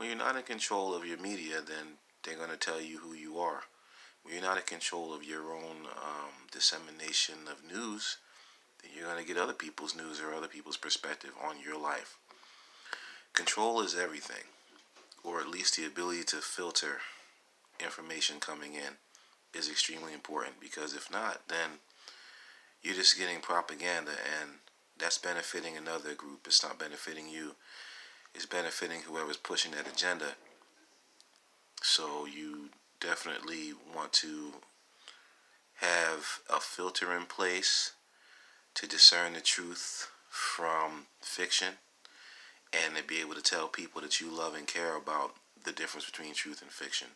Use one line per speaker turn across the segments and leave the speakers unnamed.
When you're not in control of your media, then they're going to tell you who you are. When you're not in control of your own dissemination of news, then you're going to get other people's news or other people's perspective on your life. Control is everything, or at least the ability to filter information coming in is extremely important, because if not, then you're just getting propaganda, and that's benefiting another group. It's not benefiting you. It's benefiting whoever's pushing that agenda. So you definitely want to have a filter in place to discern the truth from fiction, and to be able to tell people that you love and care about the difference between truth and fiction.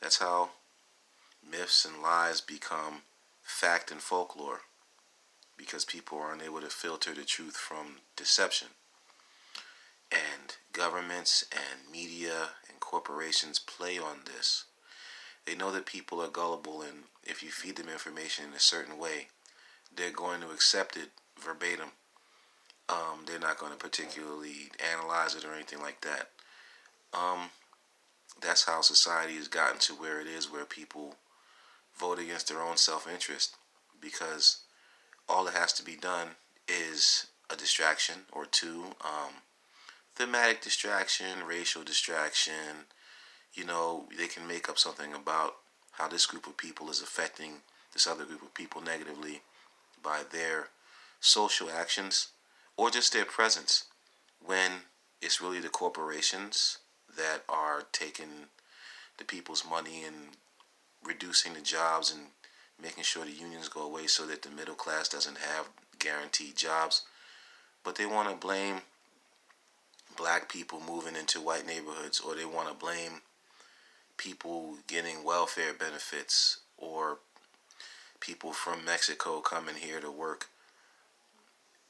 That's how myths and lies become fact and folklore, because people are unable to filter the truth from deception. And governments and media and corporations play on this. They know that people are gullible, and if you feed them information in a certain way, they're going to accept it verbatim. They're not going to particularly analyze it or anything like that. That's how society has gotten to where it is, where people vote against their own self-interest, because all that has to be done is a distraction or two, thematic distraction, racial distraction. They can make up something about how this group of people is affecting this other group of people negatively by their social actions or just their presence, when it's really the corporations that are taking the people's money and reducing the jobs and making sure the unions go away so that the middle class doesn't have guaranteed jobs. But they want to blame black people moving into white neighborhoods, or they want to blame people getting welfare benefits, or people from Mexico coming here to work.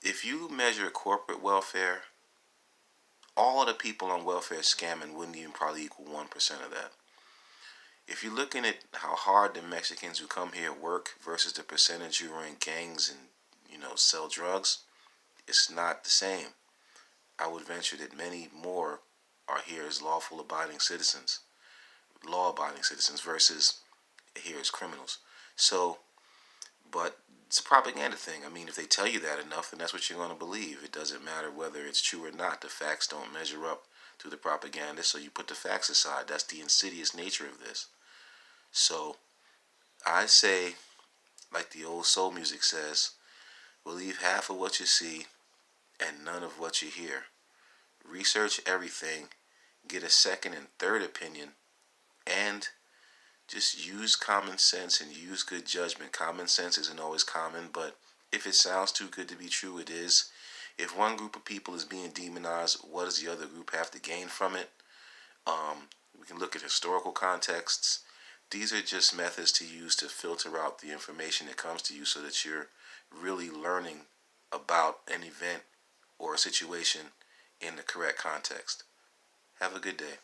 If you measure corporate welfare, all of the people on welfare scamming wouldn't even probably equal 1% of that. If you're looking at how hard the Mexicans who come here work versus the percentage who are in gangs and, sell drugs, it's not the same. I would venture that many more are here as law-abiding citizens versus here as criminals. So, but it's a propaganda thing. I mean, if they tell you that enough, then that's what you're going to believe. It doesn't matter whether it's true or not. The facts don't measure up to the propaganda, so you put the facts aside. That's the insidious nature of this. So, I say, like the old soul music says, believe half of what you see and none of what you hear. Research everything, get a second and third opinion, and just use common sense and use good judgment. Common sense isn't always common, but if it sounds too good to be true, it is. If one group of people is being demonized, what does the other group have to gain from it? We can look at historical contexts. These are just methods to use to filter out the information that comes to you, so that you're really learning about an event or a situation in the correct context. Have a good day.